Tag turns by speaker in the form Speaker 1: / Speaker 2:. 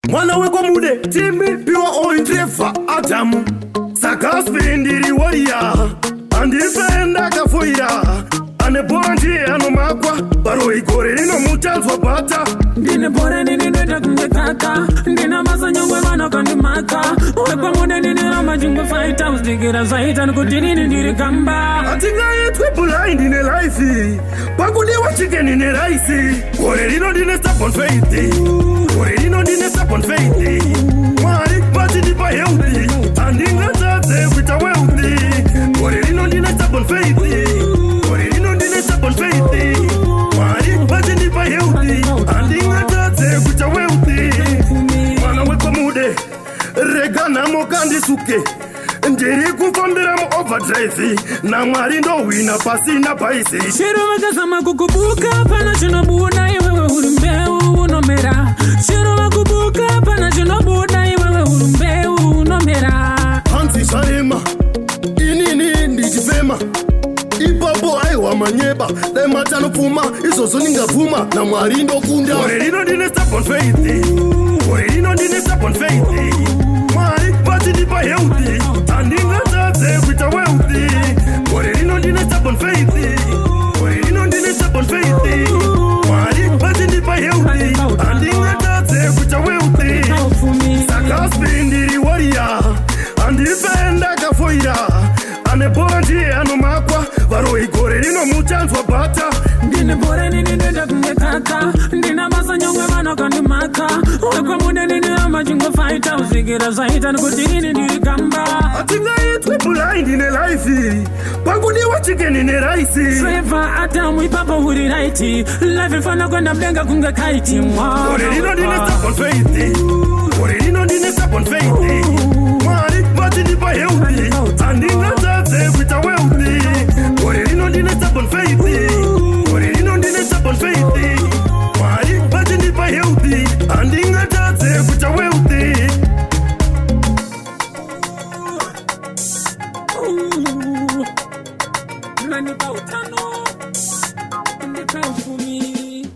Speaker 1: Mwana weko mude Timmy piwa ointrefa Adamu Saka spindiri warrior Andifenda kafuira Ane bonji ano makwa Baro ikore nino mutanzwa bata
Speaker 2: Ndine bore nini nweta kungekaka Ndina masa nyongwe mana kandimaka Wekwa mude nini rama jungwe fighter Ustikira zaita nukutini ndiri kamba
Speaker 1: Atinga yetwe blind ine life Pakudiwa chicken ine rice Kore rino dine stubborn faith Kore rino dine stubborn faith Mwari pati dipa healthy Andinga tate kuita wealthy Kore rino dine stubborn faith Kore rino dine stubborn faith Mwari pati dipa healthy Andinga tate kuita wealthy Mwana weko mude Regana mokandi suke Ndiri kufambira mu overdrive Na mwari ndo wina pasi na paisi
Speaker 2: Shiru wakasama kukubuka Pana chinobuda iwewe urumbeu unomera Shiru wakubuka Pana chinobuda iwewe urumbeu unomera
Speaker 1: Hansi sharema Inini ndijifema Ipapo aiwa manyeba Dema tano puma Isoso ninga puma Na mwari ndo kunda Kore rino dine stubborn faith Kore rino dine stubborn faith Mwari pati dipa healthy Andinga tate kuita wealthy Kore rino dine stubborn faith Kore rino dine stubborn faith Mwari pati dipa healthy Andinga tate kuita wealthy Saka spindiri warrior Andifenda kafuira Ane bonji ano makwa Varo ikore rino mutanzwa bata
Speaker 2: Ndine bore nini nweta kungekaka Ndina masa nyongwe mana kandimaka Wekwa mude nini rama jungwe fighter Ustikira zaita nukutini ndiri kamba
Speaker 1: Atinga yetwe blind ine life Pakudiwa chicken ine rice
Speaker 2: Trevor Adamu ipapa huri raiti Life ifana kwenda mdenga kunga kaiti
Speaker 1: Kore rino dine stubborn faith Kore rino dine stubborn faith Mwari pati dipa healthy Andinga tate kuita wealthy Kore rino dine stubborn faith Kore rino dine stubborn faith Mwari pati dipa healthy Andinga tate kuita wealthy
Speaker 2: Nanipa utano Ndika ufumi